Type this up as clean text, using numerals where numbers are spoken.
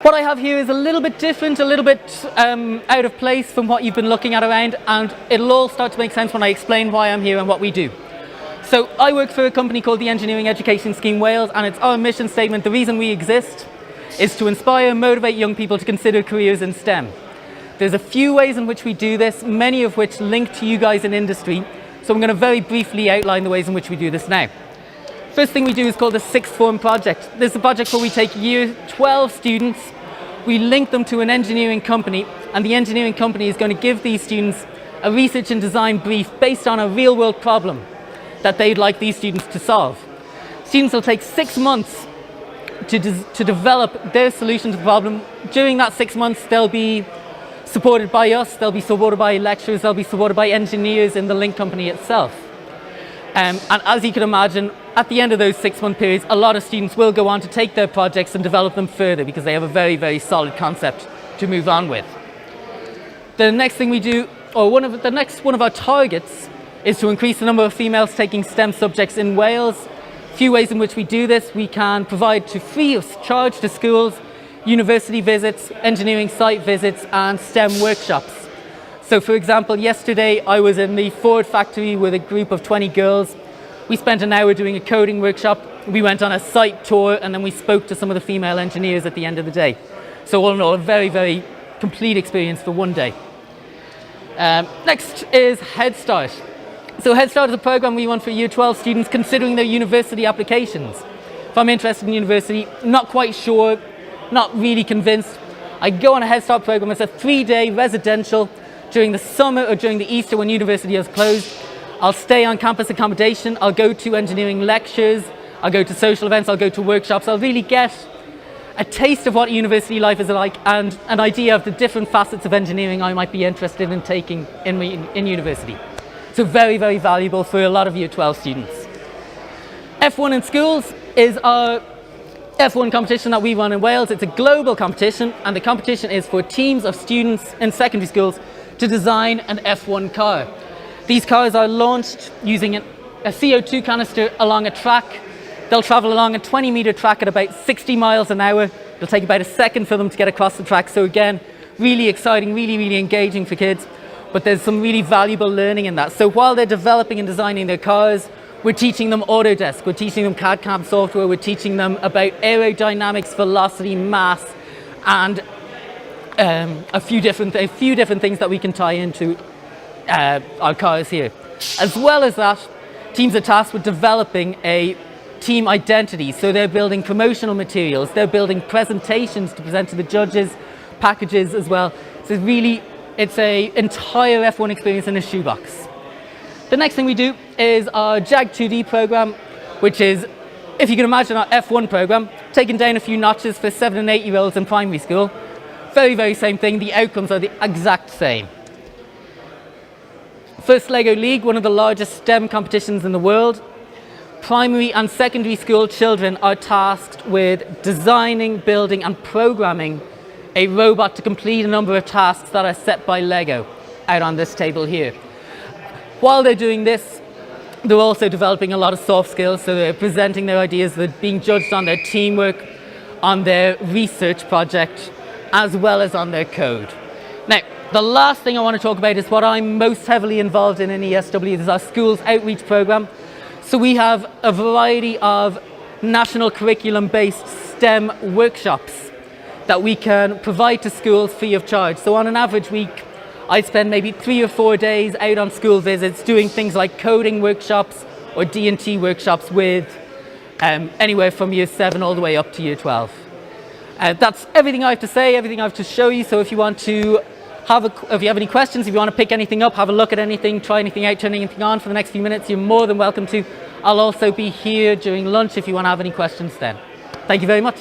What I have here is a little bit different, a little bit out of place from what you've been looking at around, and it'll all start to make sense when I explain why I'm here and what we do. So I work for a company called the Engineering Education Scheme Wales, and it's our mission statement, the reason we exist is to inspire and motivate young people to consider careers in STEM. There's a few ways in which we do this, many of which link to you guys in industry, so I'm going to very briefly outline the ways in which we do this now. First thing we do is called the Sixth Form Project. This is a project where we take year 12 students, we link them to an engineering company, and the engineering company is going to give these students a research and design brief based on a real world problem that they'd like these students to solve. Students will take 6 months to develop their solution to the problem. During that 6 months, they'll be supported by us, they'll be supported by lecturers, they'll be supported by engineers in the link company itself. And as you can imagine, at the end of those 6-month periods, a lot of students will go on to take their projects and develop them further because they have a very, very solid concept to move on with. The next thing we do, or one of our targets, is to increase the number of females taking STEM subjects in Wales. A few ways in which we do this: we can provide free of charge to schools university visits, engineering site visits, and STEM workshops. So for example, yesterday I was in the Ford factory with a group of 20 girls. We spent an hour doing a coding workshop. We went on a site tour, and then we spoke to some of the female engineers at the end of the day. So all in all, a very, very complete experience for one day. Next is Head Start. So Head Start is a program we run for Year 12 students considering their university applications. If I'm interested in university, not quite sure, not really convinced, I go on a Head Start program. It's a 3-day residential during the summer or during the Easter when university is closed. I'll stay on campus accommodation, I'll go to engineering lectures, I'll go to social events, I'll go to workshops. I'll really get a taste of what university life is like and an idea of the different facets of engineering I might be interested in taking in university. So very, very valuable for a lot of Year 12 students. F1 in Schools is our F1 competition that we run in Wales. It's a global competition, and the competition is for teams of students in secondary schools to design an F1 car. These cars are launched using a CO2 canister along a track. They'll travel along a 20-meter track at about 60 miles an hour. It'll take about a second for them to get across the track. So again, really exciting, really, really engaging for kids. But there's some really valuable learning in that. So while they're developing and designing their cars, we're teaching them Autodesk, we're teaching them CAD/CAM software, we're teaching them about aerodynamics, velocity, mass, and a few different things that we can tie into our cars here. As well as that, teams are tasked with developing a team identity. So they're building promotional materials, they're building presentations to present to the judges, packages as well. So really, it's an entire F1 experience in a shoebox. The next thing we do is our JAG 2D program, which is, if you can imagine, our F1 program, taken down a few notches for 7 and 8-year-olds in primary school. Very, very same thing. The outcomes are the exact same. First LEGO League, one of the largest STEM competitions in the world. Primary and secondary school children are tasked with designing, building, and programming a robot to complete a number of tasks that are set by LEGO out on this table here. While they're doing this, they're also developing a lot of soft skills. So they're presenting their ideas, they're being judged on their teamwork, on their research project, as well as on their code. Now, the last thing I want to talk about is what I'm most heavily involved in ESW. This is our schools outreach program. So we have a variety of national curriculum-based STEM workshops that we can provide to schools free of charge. So on an average week, I spend maybe 3 or 4 days out on school visits doing things like coding workshops or D&T workshops with anywhere from Year 7 all the way up to Year 12. That's everything I have to say, everything I have to show you. So if you want to if you have any questions, if you want to pick anything up, have a look at anything, try anything out, turn anything on for the next few minutes, you're more than welcome to. I'll also be here during lunch if you want to have any questions then. Thank you very much.